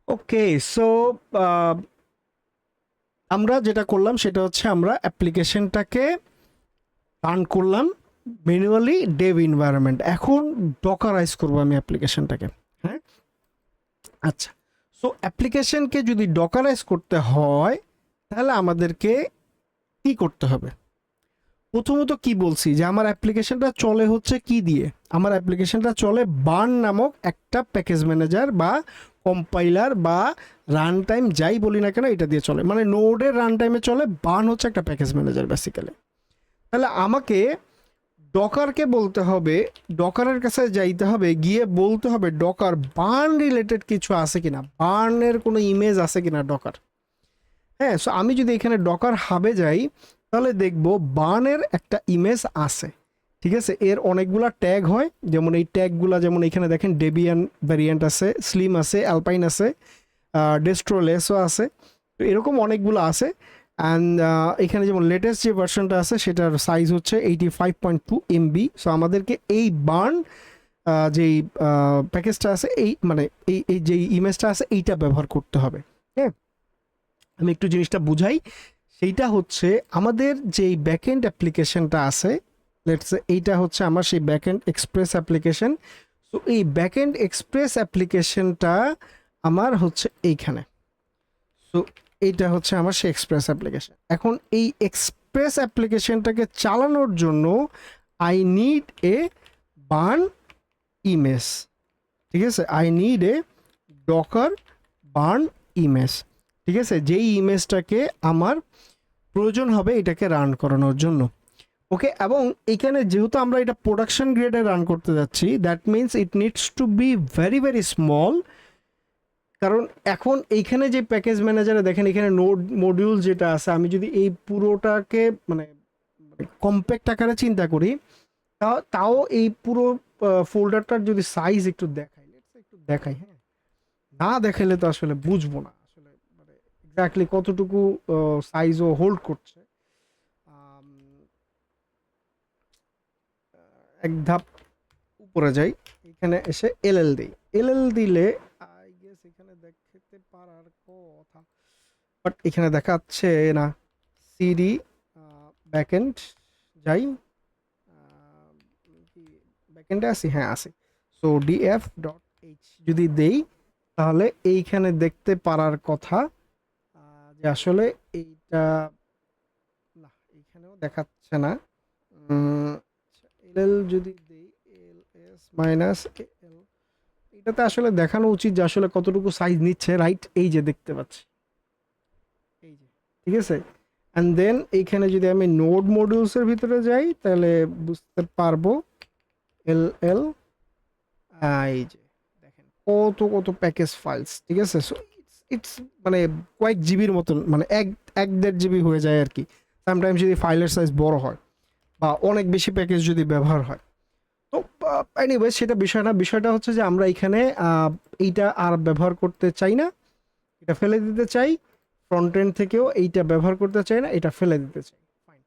ওকে, so আমরা যেটা করলাম সেটা হচ্ছে আমরা অ্যাপ্লিকেশনটাকে রান করলাম ম্যানুয়ালি ডেভ এনভায়রনমেন্ট। এখন ডকারাইজ করব আমি অ্যাপ্লিকেশনটাকে। হ্যাঁ, আচ্ছা, সো অ্যাপ্লিকেশনকে যদি ডকারাইজ করতে হয় তাহলে আমাদেরকে কি করতে হবে? প্রথমত কি বলছি যে আমার অ্যাপ্লিকেশনটা চলে হচ্ছে কি দিয়ে? আমার অ্যাপ্লিকেশনটা চলে বার্ন নামক একটা প্যাকেজ ম্যানেজার বা কম্পাইলার বা রান টাইম যাই বলি না কেন এটা দিয়ে চলে। মানে নোডের রান টাইমে চলে, বার্ন হচ্ছে একটা প্যাকেজ ম্যানেজার বেসিক্যালি। তাহলে আমাকে ডকারকে বলতে হবে, ডকারের কাছে যাইতে হবে, গিয়ে বলতে হবে ডকার বার্ন রিলেটেড কিছু আছে কিনা, বার্নের কোনো ইমেজ আছে কিনা ডকার। হ্যাঁ, সো আমি যদি এখানে ডকার হাবে যাই তাহলে দেখব বার্নের একটা ইমেজ আছে। ঠিক আছে, এর অনেকগুলা ট্যাগ হয়, যেমন এই ট্যাগগুলা যেমন এখানে দেখেন ডেবিয়ান ভ্যারিয়েন্ট আছে, স্লিম আছে, অ্যালপাইন আছে, ডেস্ট্রোলেসও আছে, তো এরকম অনেকগুলো আছে। অ্যান্ড এখানে যেমন লেটেস্ট যে ভার্সনটা আছে সেটার সাইজ হচ্ছে 85.2 MB। সো আমাদেরকে এই বার্ন যেই প্যাকেজটা আছে, এই মানে এই যেই ইমেজটা আছে এইটা ব্যবহার করতে হবে। হ্যাঁ, আমি একটু জিনিসটা বুঝাই। সেইটা হচ্ছে আমাদের যেই ব্যাকএন্ড অ্যাপ্লিকেশনটা আছে, লেটস এইটা হচ্ছে আমার সেই ব্যাকএন্ড এক্সপ্রেস অ্যাপ্লিকেশন। সো এই ব্যাকএন্ড এক্সপ্রেস অ্যাপ্লিকেশনটা আমার হচ্ছে এইখানে। সো এইটা হচ্ছে আমার সেই এক্সপ্রেস অ্যাপ্লিকেশন। এখন এই এক্সপ্রেস অ্যাপ্লিকেশনটাকে চালানোর জন্য I need a burn image. ঠিক আছে, I need a Docker burn image. ঠিক আছে, যেই ইমেজটাকে আমার প্রয়োজন হবে এটাকে রান করানোর জন্য। ওকে, এবং এখানে যেহেতু আমরা এটা প্রোডাকশন গ্রেডে রান করতে যাচ্ছি, that means it needs to be very very small. কারণ এখন এইখানে যে প্যাকেজ ম্যানেজারে দেখেন এখানে নোড মডিউল যেটা আছে, আমি যদি এই পুরোটাকে মানে কম্প্যাক্ট আকারে চিন্তা করি, তাও এই পুরো ফোল্ডারটার যদি সাইজ একটু দেখাই, একটু দেখাই, হ্যাঁ, না দেখাইলে তো আসলে বুঝবো না আসলে মানে এক্স্যাক্টলি কতটুকু সাইজও হোল্ড করছে। এক ধাপ উপরে যাই, এখানে এসে এলএল দিই। এলএল দিলে আই গেস এখানে দেখতে পারার কথা, বাট এখানে দেখাচ্ছে না। সিডি ব্যাকএন্ড যাই, ব্যাকএন্ডে আসি, হ্যাঁ আসি। সো ডিএফ ডট এইচ যদি দেই তাহলে এইখানে দেখতে পারার কথা যে আসলে এইটা না, এইখানেও দেখাচ্ছে না। এল যদি দেই এল এস মাইনাস এল, এটাতে আসলে দেখানো উচিত যে আসলে কতটুকু সাইজ নিচ্ছে, রাইট? এই যে দেখতে পাচ্ছি, এই যে, ঠিক আছে। অ্যান্ড দেন এইখানে যদি আমি নোড মডিউলসের ভিতরে যাই তাহলে বুঝতে পারবো এল এল, এই যে দেখেন কত কত প্যাকেজ ফাইলস। ঠিক আছে, সো ইটস মানে কয়েক জিবির মতন, মানে এক দেড় জিবি হয়ে যায় আর কি সামটাইমস যদি ফাইলের সাইজ বড় হয় বা অনেক বেশি প্যাকেজ যদি ব্যবহার হয়। তো এনিওয়ে সেটা বিষয় না, বিষয়টা হচ্ছে যে আমরা এখানে এইটা আর ব্যবহার করতে চাই না, এটা ফেলে দিতে চাই। ফ্রন্ট এন্ড থেকেও এইটা ব্যবহার করতে চাই না, এটা ফেলে দিতে চাই। ফাইন।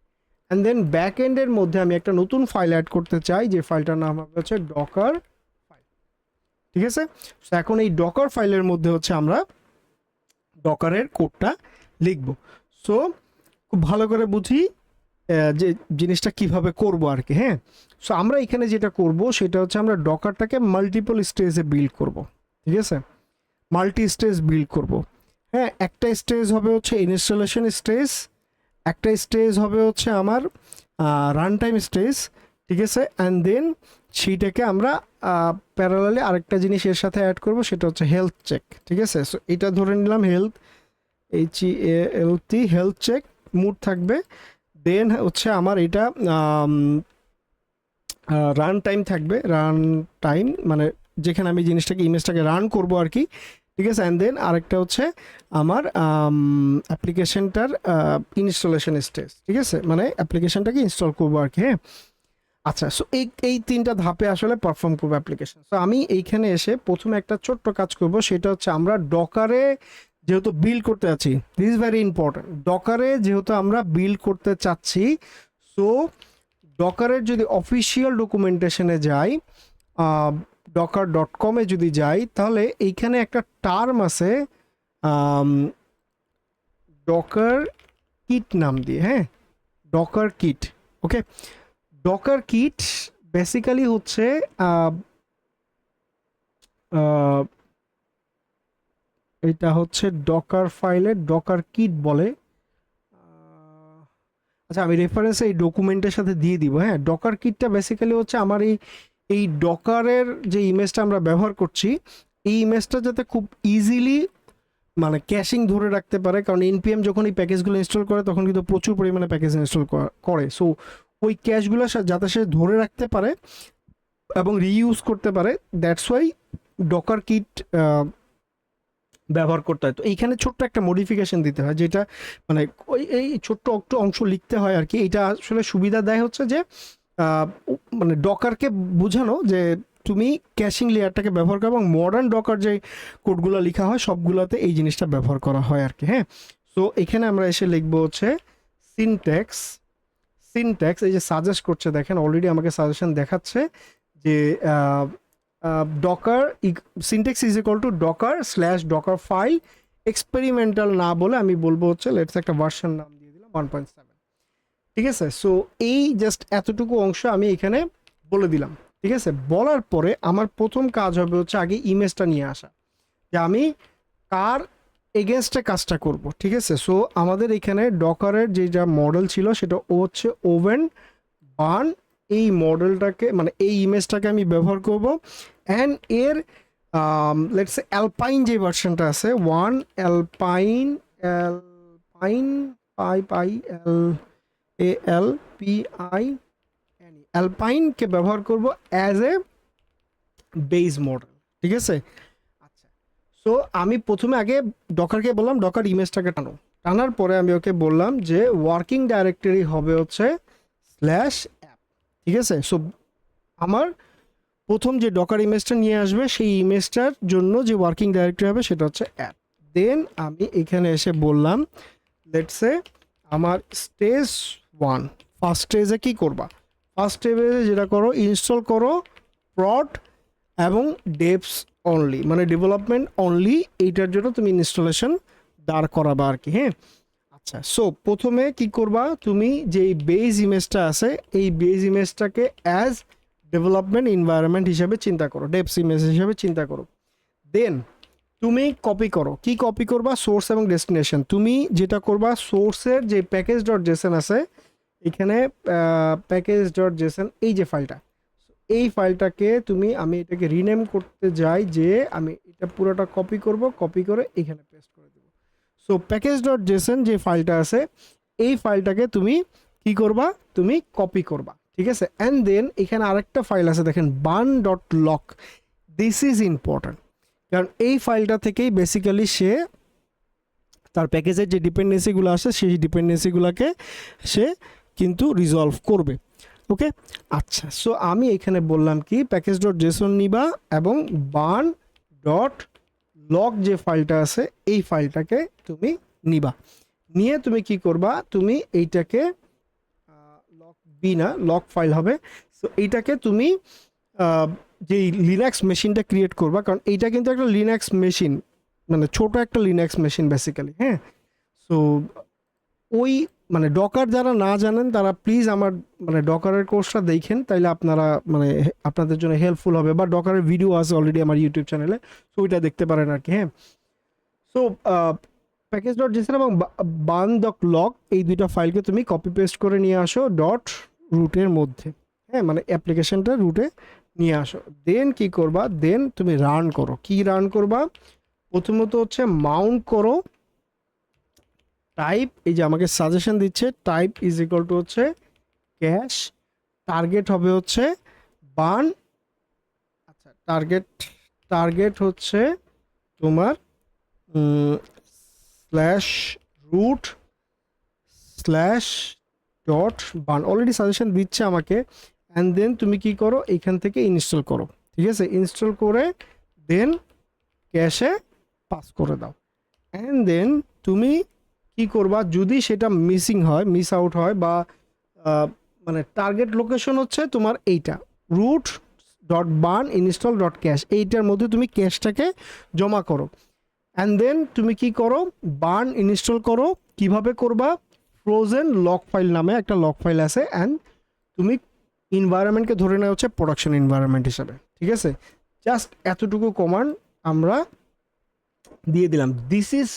অ্যান্ড দেন ব্যাক এন্ডের মধ্যে আমি একটা নতুন ফাইল অ্যাড করতে চাই, যে ফাইলটার নাম হবে হচ্ছে ডকার ফাইল। ঠিক আছে, তো এখন এই ডকার ফাইলের মধ্যে হচ্ছে আমরা ডকারের কোডটা লিখব। সো খুব ভালো করে বুঝি যে জিনিসটা কিভাবে করব আর কি। হ্যাঁ, সো আমরা এখানে যেটা করব সেটা হচ্ছে আমরা ডকারটাকে মাল্টিপল স্টেজে বিল্ড করব। ঠিক আছে, মাল্টি স্টেজ বিল্ড করব। হ্যাঁ, একটা স্টেজ হবে হচ্ছে ইনস্টলেশন স্টেজ, একটা স্টেজ হবে হচ্ছে আমার রান টাইম স্টেজ। ঠিক আছে, অ্যান্ড দেন সেইটাকে আমরা প্যারালালি আরেকটা জিনিস এর সাথে অ্যাড করব, সেটা হচ্ছে হেলথ চেক। ঠিক আছে, সো এটা ধরে নিলাম health, HEALTH, health check mode থাকবে। দেন হচ্ছে আমার এটা রান টাইম থাকবে, রান টাইম মানে যেখানে আমি জিনিসটাকে ইমেজটাকে রান করব আর কি। ঠিক আছে, অ্যান্ড দেন আরেকটা হচ্ছে আমার অ্যাপ্লিকেশনটার ইনস্টলেশন স্টেজ। ঠিক আছে, মানে অ্যাপ্লিকেশনটাকে ইনস্টল করবো আর কি। হ্যাঁ, আচ্ছা, সো এই তিনটা ধাপে আসলে পারফর্ম করবো অ্যাপ্লিকেশন। সো আমি এইখানে এসে প্রথমে একটা ছোট্ট কাজ করব, সেটা হচ্ছে আমরা ডকারে যেহেতু বিল্ড করতে যাচ্ছি, দিস ইজ ভেরি ইম্পর্টেন্ট, ডকারে যেহেতু আমরা বিল্ড করতে চাচ্ছি, সো ডকারের যদি অফিসিয়াল ডকুমেন্টেশনে যাই, docker.com-এ যদি যাই, তাহলে এইখানে একটা টার্ম আছে ডকার কিট নাম দিয়ে, হ্যাঁ, ডকার কিট। ওকে, ডকার কিট বেসিক্যালি হচ্ছে এটা হচ্ছে ডকার ফাইলের ডকার কিট বলে। আচ্ছা, আমি রেফারেন্স এই ডকুমেন্টের সাথে দিয়ে দিব। হ্যাঁ, ডকার কিটটা বেসিক্যালি হচ্ছে আমার এই ডকারের যে ইমেজটা আমরা ব্যবহার করছি, এই ইমেজটা যাতে খুব ইজিলি মানে ক্যাশিং ধরে রাখতে পারে, কারণ এনপিএম যখন এই প্যাকেজগুলো ইনস্টল করে তখন কিন্তু প্রচুর পরিমাণে প্যাকেজ ইনস্টল করে। সো ওই ক্যাশগুলো যাতে সে ধরে রাখতে পারে এবং রিইউজ করতে পারে, দ্যাটস ওয়াই ডকার কিট ব্যবহার করতে হয়। তো এইখানে ছোট্ট একটা মডিফিকেশন দিতে হয়, যেটা মানে ওই এই ছোট্ট একটু অংশ লিখতে হয় আর কি। এটা আসলে সুবিধা দেয় হচ্ছে যে মানে ডকারকে বোঝানো যে তুমি ক্যাশিং লেয়ারটাকে ব্যবহার করো, এবং মডার্ন ডকার যে কোডগুলো লেখা হয় সবগুলোতে এই জিনিসটা ব্যবহার করা হয় আর কি। হ্যাঁ, সো এখানে আমরা এসে লিখবো হচ্ছে সিনট্যাক্স। এই যে সাজেস্ট করছে, দেখেন অলরেডি আমাকে সাজেশন দেখাচ্ছে যে Docker syntax is equal to Docker Docker file experimental না বলে আমি বলবো হচ্ছে লেটস একটা ভার্সন নাম দিয়ে দিলাম 1.7। ঠিক আছে, সো এই জাস্ট এতটুকু অংশ আমি এখানে বলে দিলাম। ঠিক আছে, বলার পরে আমার প্রথম কাজ হবে হচ্ছে আগে ইমেজটা নিয়ে আসা, যে আমি কার এগেনস্টে কাজটা করব। ঠিক আছে, সো আমাদের এখানে ডকারের যেটা মডেল ছিল সেটা হচ্ছে ওভেন বার্ন। এই মডেলটাকে মানে এই ইমেজটাকে আমি ব্যবহার করব, অ্যান্ড এর লেটস সে অ্যালপাইন যে ভার্সনটা আছে, অ্যালপাইন অ্যালপাইনকে ব্যবহার করব অ্যাজ এ বেস মডেল। ঠিক আছে, আচ্ছা, সো আমি প্রথমে আগে ডকারকে বললাম ডকার ইমেজটাকে টানার পরে আমি ওকে বললাম যে ওয়ার্কিং ডাইরেক্টরি হবে হচ্ছে /অ্যাপ। ঠিক আছে, সো আমার প্রথম যে ডকার ইমেজটা নিয়ে আসবে সেই ইমেজটার জন্য যে ওয়ার্কিং ডাইরেক্টরি হবে সেটা হচ্ছে অ্যাপ। দেন আমি এখানে এসে বললাম লেটস সে আমার স্টেজ 1, ফার্স্ট স্টেজে কী করবা, ফার্স্ট স্টেজে যেটা করো ইনস্টল করো প্রড এবং ডেভস অনলি, মানে ডেভেলপমেন্ট অনলি, এইটার জন্য তুমি ইনস্টলেশন দাঁড় করাবা আর কি। হ্যাঁ, আচ্ছা, সো প্রথমে কি করবা, তুমি যে বেস ইমেজটা আছে এই বেস ইমেজটাকে অ্যাজ ডেভেলপমেন্ট এনভায়রনমেন্ট হিসেবে চিন্তা করো, ডেভস ইমেজ হিসেবে চিন্তা করো। দেন তুমি কপি করো, কি কপি করবা, সোর্স এবং ডেস্টিনেশন। তুমি যেটা করবা সোর্সের যে প্যাকেজ.json আছে এখানে, প্যাকেজ.json এই যে ফাইলটা, এই ফাইলটাকে আমি এটাকে রিনেম করতে যাই, যে আমি এটা পুরোটা কপি করব, কপি করে এখানে পেস্ট করে দেব। সো প্যাকেজ.json যে ফাইলটা আছে এই ফাইলটাকে তুমি কি করবা, তুমি কপি করবা। ঠিক আছে, অ্যান্ড দেন এখানে আরেকটা ফাইল আছে দেখেন burn.log, দিস ইজ ইম্পর্ট্যান্ট, কারণ এই ফাইলটা থেকেই বেসিক্যালি সে তার প্যাকেজের যে ডিপেন্ডেন্সিগুলো আসে সেই ডিপেন্ডেন্সিগুলোকে সে কিন্তু রিজলভ করবে। ওকে, আচ্ছা, সো আমি এখানে বললাম কি প্যাকেজ.json নিবা এবং burn.log যে ফাইলটা আছে এই ফাইলটাকে তুমি নিবা, নিয়ে তুমি কি করবা, তুমি এইটাকে লগ ফাইল হবে। সো এইটাকে তুমি যেই লিনাক্স মেশিনটা ক্রিয়েট করবা, কারণ এইটা কিন্তু একটা লিনাক্স মেশিন, মানে ছোট একটা লিনাক্স মেশিন বেসিক্যালি। হ্যাঁ, সো ওই মানে ডকার যারা না জানেন তারা প্লিজ আমার মানে ডকারের কোর্সটা দেখেন, তাইলে আপনারা মানে আপনাদের জন্য হেল্পফুল হবে, বা ডকারের ভিডিও আছে অলরেডি আমার ইউটিউব চ্যানেলে, সো ওইটা দেখতে পারেন আর কি। হ্যাঁ, সো প্যাকেজ.json এবং burn.log এই দুইটা ফাইলকে তুমি কপি পেস্ট করে নিয়ে আসো .root-এর মধ্যে। হ্যাঁ, মানে অ্যাপ্লিকেশনটা রুটে নিয়ে আসো। দেন কি করবা, দেন তুমি রান করো। কি রান করবা, প্রথমত হচ্ছে মাউন্ট করো টাইপ, এই যে আমাকে সাজেশন দিচ্ছে টাইপ ইজ ইকুয়াল টু হচ্ছে ক্যাশ, টার্গেট হবে হচ্ছে বার্ন। আচ্ছা, টার্গেট হচ্ছে তোমার /root/burn, অলরেডি সাজেশন দিচ্ছে আমাকে। অ্যান্ড দেন তুমি কি করো, এখান থেকে ইনস্টল করো। ঠিক আছে, ইনস্টল করে দেন ক্যাশে পাস করে দাও। অ্যান্ড দেন তুমি কি করবা, যদি সেটা মিস আউট হয় বা মানে টার্গেট লোকেশন হচ্ছে তোমার এইটা root dot yarn install dot cache, এইটার মধ্যে তুমি ক্যাশটাকে জমা করো। অ্যান্ড দেন তুমি কি করো, বার্ন ইনস্টল করো। কিভাবে করবা, ফ্রোজেন লক ফাইল নামে একটা লক ফাইল আছে, অ্যান্ড তুমি এনভায়রনমেন্টকে ধরে নেওয়া হচ্ছে প্রোডাকশন এনভায়রনমেন্ট হিসাবে, ঠিক আছে। জাস্ট এতটুকু কমান্ড আমরা দিয়ে দিলাম। This is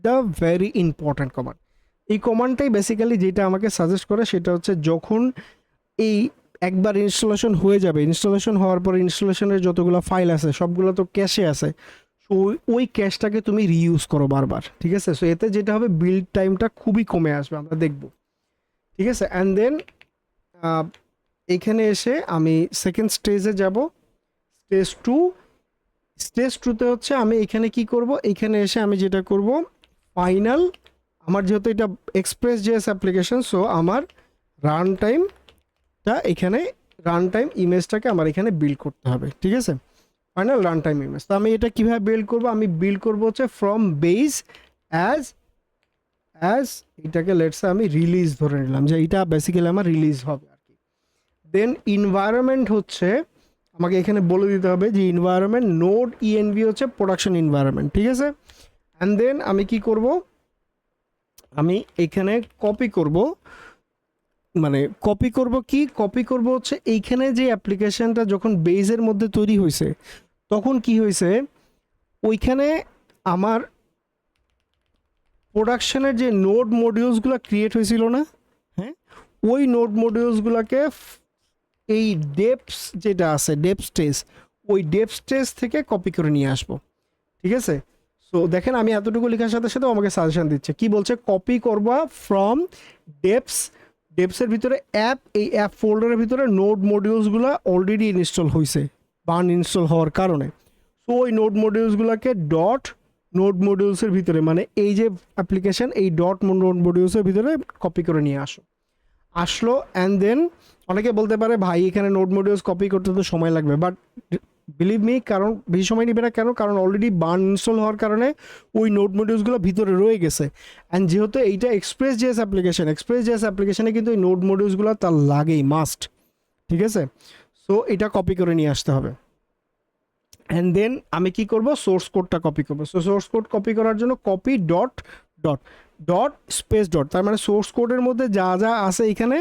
the very important command. এই কমান্ডটাই বেসিক্যালি যেটা আমাকে সাজেস্ট করে সেটা হচ্ছে যখন এই একবার ইনস্টলেশন হয়ে যাবে, ইনস্টলেশন হওয়ার পর ইনস্টলেশনের যতগুলো ফাইল আছে সবগুলো তো ক্যাশে আছে, সো ওই ক্যাশটাকে তুমি রিইউজ করো বারবার, ঠিক আছে। সো এতে যেটা হবে বিল্ড টাইমটা খুবই কমে আসবে, আমরা দেখব, ঠিক আছে। অ্যান্ড দেন এইখানে এসে আমি সেকেন্ড স্টেজে যাব, স্টেজ টু। স্টেজ টুতে হচ্ছে আমি এখানে কি করব, এখানে এসে আমি যেটা করব ফাইনাল, আমার যেহেতু এটা এক্সপ্রেস জেএস অ্যাপ্লিকেশন, সো আমার রান টাইমটা এখানে, রান টাইম ইমেজটাকে আমার এখানে বিল্ড করতে হবে, ঠিক আছে। Final run time image. তো আমি এটা কীভাবে বিল্ড করব, আমি বিল্ড করব হচ্ছে ফ্রম বেস অ্যাজ এটাকে লেটসে আমি রিলিজ ধরে নিলাম যে এটা বেসিক্যালি আমার রিলিজ হবে আর কি। দেন এনভায়রনমেন্ট হচ্ছে আমাকে এখানে বলে দিতে হবে যে এনভায়রনমেন্ট নোড ইএনভি হচ্ছে প্রোডাকশন এনভায়রনমেন্ট, ঠিক আছে। অ্যান্ড দেন আমি কি করব, আমি এখানে কপি করব, মানে কপি করব হচ্ছে এইখানে যে অ্যাপ্লিকেশনটা যখন বেজের মধ্যে তৈরি হয়েছে তখন কি হয়েছে, ওইখানে আমার প্রোডাকশনের যে নোড মডিউলসগুলো ক্রিয়েট হয়েছিল না, হ্যাঁ, ওই নোড মডিউলসগুলোকে এই ডেপস যেটা আছে ডেপ স্টেজ, ওই ডেপ স্টেজ থেকে কপি করে নিয়ে আসবো, ঠিক আছে। সো দেখেন আমি এতটুকু লেখার সাথে সাথে আমাকে সাজেশন দিচ্ছে, কি বলছে, কপি করবা ফ্রম ডেপসের ভিতরে অ্যাপ, এই অ্যাপ ফোল্ডারের ভিতরে নোড মডিউলসগুলো অলরেডি ইনস্টল হয়েছে বার্ন ইনস্টল হওয়ার কারণে। সো ওই নোড মডিউলসগুলোকে ডট নোড মডিউলসের ভিতরে, মানে এই যে অ্যাপ্লিকেশন এই ডট নোড মডিউলসের ভিতরে কপি করে নিয়ে আসলো। অ্যান্ড দেন অনেকে বলতে পারে ভাই এখানে নোড মডিউলস কপি করতে তো সময় লাগবে, বাট বিলিভ মি, কারণ বেশি সময় নেবে না। কেন? কারণ অলরেডি বার্ন ইনস্টল হওয়ার কারণে ওই নোড মডিউলসগুলো ভিতরে রয়ে গেছে। অ্যান্ড যেহেতু এইটা এক্সপ্রেস জেএস অ্যাপ্লিকেশনে কিন্তু এই নোড মডিউলসগুলো তার লাগেই, মাস্ট, ঠিক আছে। সো এটা কপি করে নিয়ে আসতে হবে। অ্যান্ড দেন আমি কি করব, সোর্স কোডটা কপি করবো। সো সোর্স কোড কপি করার জন্য copy dot dot dot space dot, তার মানে সোর্স কোডের মধ্যে যা যা আছে এখানে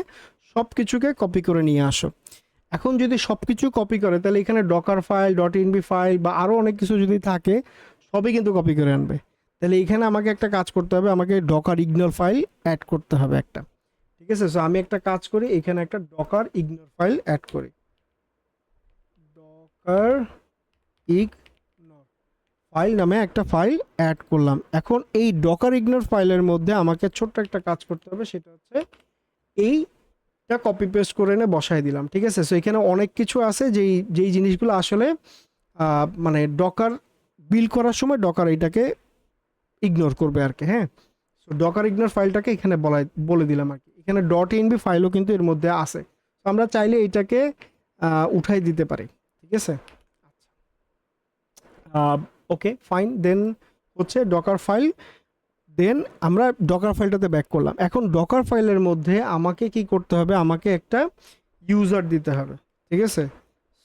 সব কিছুকে কপি করে নিয়ে আসো। এখন যদি সব কিছু কপি করে তাহলে এখানে ডকার ফাইল, ডট ইনবি ফাইল বা আরও অনেক কিছু যদি থাকে সবই কিন্তু কপি করে আনবে। তাহলে এখানে আমাকে একটা কাজ করতে হবে, আমাকে ডকার ইগনোর ফাইল অ্যাড করতে হবে একটা, ঠিক আছে। সো আমি একটা কাজ করি, এখানে একটা ডকার ইগনোর ফাইল অ্যাড করি, ডকার ইগনোর ফাইল নামে একটা ফাইল অ্যাড করলাম। এখন এই ডকার ইগনোর ফাইলের মধ্যে আমাকে ছোট্ট একটা কাজ করতে হবে, সেটা হচ্ছে এইটা কপি পেস্ট করে এনে বসাই দিলাম, ঠিক আছে। সো এখানে অনেক কিছু আছে যেই জিনিসগুলো আসলে মানে ডকার বিল্ড করার সময় ডকার এইটাকে ইগনোর করবে আর কি, হ্যাঁ। সো ডকার ইগনোর ফাইলটাকে এখানে বলে দিলাম আর কি। এখানে ডট ইনবি ফাইলও কিন্তু এর মধ্যে আছে, তো আমরা চাইলে এইটাকে উঠাই দিতে পারি, ঠিক আছে। ওকে ফাইন, দেন হচ্ছে ডকার ফাইল, দেন আমরা ডকার ফাইলটাতে ব্যাক করলাম। এখন ডকার ফাইলের মধ্যে আমাকে কি করতে হবে, আমাকে একটা ইউজার দিতে হবে, ঠিক আছে।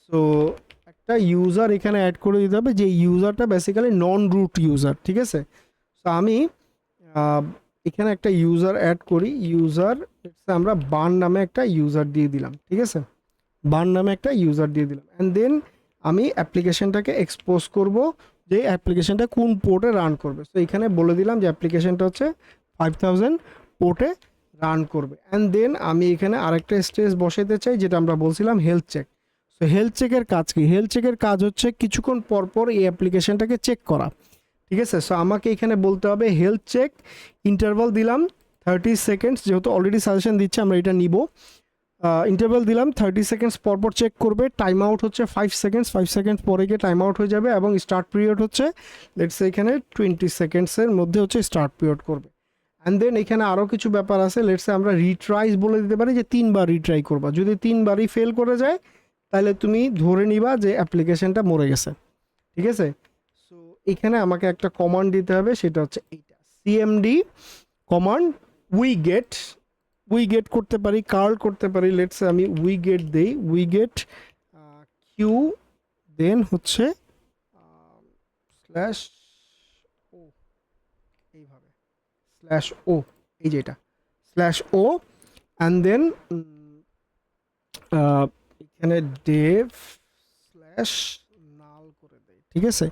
সো একটা ইউজার এখানে অ্যাড করে দিতে হবে, যে ইউজারটা বেসিক্যালি নন রুট ইউজার, ঠিক আছে। সো আমি এখানে একটা ইউজার অ্যাড করি, ইউজার আমরা বার্ন নামে একটা ইউজার দিয়ে দিলাম, ঠিক আছে, বার্ন নামে একটা ইউজার দিয়ে দিলাম। অ্যান্ড দেন আমি অ্যাপ্লিকেশনটাকে এক্সপোজ করব যে অ্যাপ্লিকেশনটা কোন পোর্টে রান করবে। সো এখানে বলে দিলাম যে অ্যাপ্লিকেশনটা হচ্ছে 5000 পোর্টে রান করবে। অ্যান্ড দেন আমি এখানে আরেকটা স্টেজ বসাইতে চাই, যেটা আমরা বলছিলাম হেলথ চেক। সো হেলথ চেকের কাজ কি, হেলথ চেকের কাজ হচ্ছে কিছুক্ষণ পর এই অ্যাপ্লিকেশনটাকে চেক করা, ঠিক আছে। সো আমাকে এখানে বলতে হবে হেলথ চেক, ইন্টারভাল দিলাম 30 সেকেন্ডস, যেহেতু অলরেডি সাজেশন দিচ্ছে আমরা এটা নিব। ইন্টারভাল দিলাম 30 সেকেন্ডস পরপর চেক করবে। টাইম আউট হচ্ছে 5 সেকেন্ডস পরে গিয়ে টাইম আউট হয়ে যাবে, এবং স্টার্ট পিরিয়ড হচ্ছে লেটস সে এখানে 20 সেকেন্ডসের মধ্যে হচ্ছে স্টার্ট পিরিয়ড করবে। অ্যান্ড দেন এখানে আরও কিছু ব্যাপার আছে, লেটস সে আমরা রিট্রাইজ বলে দিতে পারি যে 3 বার রিট্রাই করবা। যদি 3 বারই ফেল করে যায় তাহলে তুমি ধরে নিবা যে অ্যাপ্লিকেশনটা মরে গেছে, ঠিক আছে। সো এখানে আমাকে একটা কমান্ড দিতে হবে, সেটা হচ্ছে এইটা CMD command we get we get করতে পারি, কার্ল করতে পারি। লেটস আমি উই গেট দেই, উই গেট কিউ, দেন হচ্ছে স্ল্যাশ ও, এইভাবে স্ল্যাশ ও, এই যে এটা স্ল্যাশ ও, অ্যান্ড দেন এখানে ডেভ স্ল্যাশ নাল করে দেই, ঠিক আছে।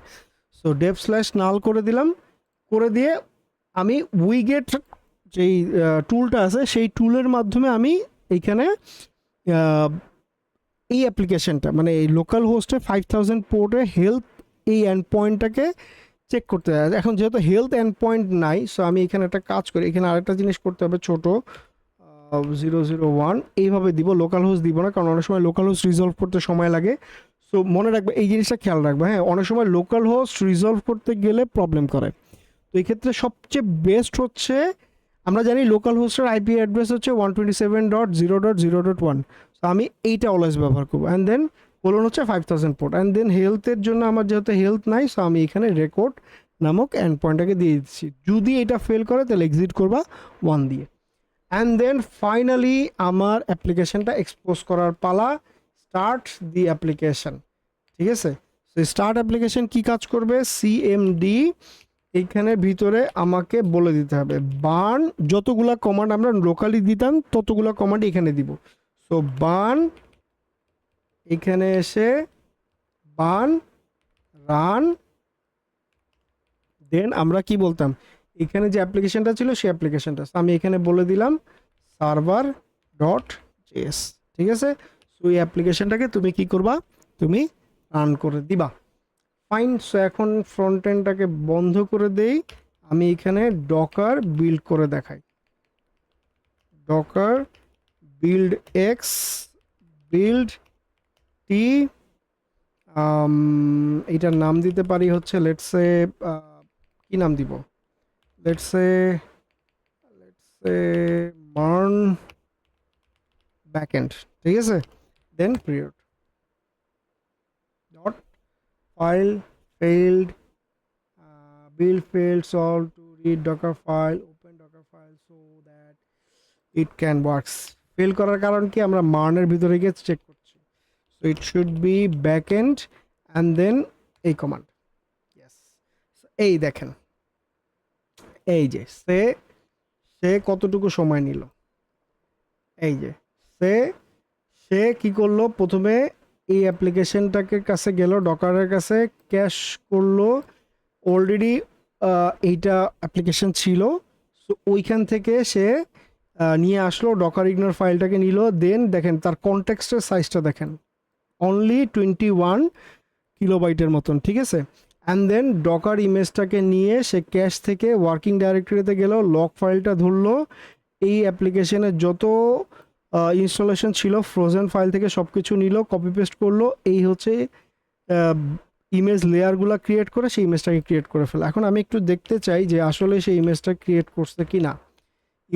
সো ডেভ স্ল্যাশ নাল করে দিলাম, করে দিয়ে আমি উইগেট যেই টুলটা আছে সেই টুলের মাধ্যমে আমি এইখানে এই অ্যাপ্লিকেশনটা মানে এই লোকাল হোস্টে 5000 পোর্টে হেলথ এই এন্ড পয়েন্টটাকে চেক করতে হয়। এখন যেহেতু হেলথ এন্ড পয়েন্ট নাই, সো আমি এখানে একটা কাজ করি, এখানে আরেকটা জিনিস করতে হবে, ছোট 001 এইভাবে দিব, লোকাল হোস্ট দিব না, কারণ অনেক সময় লোকাল হোস্ট রিজলভ করতে সময় লাগে। সো মনে রাখবে, এই জিনিসটা খেয়াল রাখবে, হ্যাঁ, অনেক সময় লোকাল হোস্ট রিজলভ করতে গেলে প্রবলেম করে। তো এই ক্ষেত্রে সবচেয়ে বেস্ট হচ্ছে, আমরা জানি লোকাল হোস্টের আইপি অ্যাড্রেস হচ্ছে 127.0.0.1, তো আমি এইটা অলওয়েজ ব্যবহার করবো। অ্যান্ড দেন কোলন হচ্ছে 5000 পোর্ট, অ্যান্ড দেন হেলথের জন্য আমার যেহেতু হেলথ নাই, সো আমি এখানে রেকর্ড নামক এন্ড পয়েন্টটাকে দিয়ে দিচ্ছি। যদি এটা ফেল করে তাহলে এক্সিট করবা 1 দিয়ে। অ্যান্ড দেন ফাইনালি আমার অ্যাপ্লিকেশনটা এক্সপোজ করার পালা, স্টার্ট দি অ্যাপ্লিকেশন, ঠিক আছে। সো স্টার্ট অ্যাপ্লিকেশন কী কাজ করবে, সিএমডি এইখানের ভিতরে আমাকে বলে দিতে হবে বার্ন, যতগুলা কমান্ড আমরা লোকালি দিতাম ততগুলো কমান্ড এখানে দিব। সো বার্ন, এখানে এসে বার্ন রান, দেন আমরা কি বলতাম, এখানে যে অ্যাপ্লিকেশনটা ছিল সেই অ্যাপ্লিকেশনটা আমি এখানে বলে দিলাম সার্ভার ডট জেএস, ঠিক আছে। সো এই অ্যাপ্লিকেশনটাকে তুমি কি করবা, তুমি রান করে দিবা। ফাইন। সো এখন ফ্রন্ট এন্ডটাকে বন্ধ করে দেই, আমি এখানে ডকার বিল্ড করে দেখাই, ডকার বিল্ড এক্স বিল্ড টি, এইটার নাম দিতে পারি হচ্ছে লেটসে, কি নাম দিব, লেটসে মার্ন ব্যাকএন্ড, ঠিক আছে। Then period dot file failed, build failed, solve to read docker file, open docker file so that it can works। Fail করার কারণ কি, আমরা মার্নের ভিতরে গিয়ে চেক করছি। So it should be backend and then এই কমান্ড, ইয়েস। এই দেখেন, এই যে সে কতটুকু সময় নিল, এই যে সে কি করলো, প্রথমে এই অ্যাপ্লিকেশনটাকে কাছে গেল, ডকারের কাছে ক্যাশ করলো, অলরেডি এইটা অ্যাপ্লিকেশন ছিল, সো ওইখান থেকে সে নিয়ে আসলো, ডকার ইগনোর ফাইলটাকে নিল, দেন দেখেন তার কনটেক্সটের সাইজটা দেখেন, অনলি 21 কিলোবাইটের মতন, ঠিক আছে। অ্যান্ড দেন ডকার ইমেজটাকে নিয়ে সে ক্যাশ থেকে ওয়ার্কিং ডাইরেক্টরিতে গেল, লক ফাইলটা ধরলো, এই অ্যাপ্লিকেশনের যত ইনস্টলেশন ছিল ফ্রোজেন ফাইল থেকে সব কিছু নিল, কপি পেস্ট করলো, এই হচ্ছে ইমেজ লেয়ারগুলো ক্রিয়েট করে সেই ইমেজটাকে ক্রিয়েট করে ফেলা। এখন আমি একটু দেখতে চাই যে আসলে সেই ইমেজটা ক্রিয়েট করছে কি না।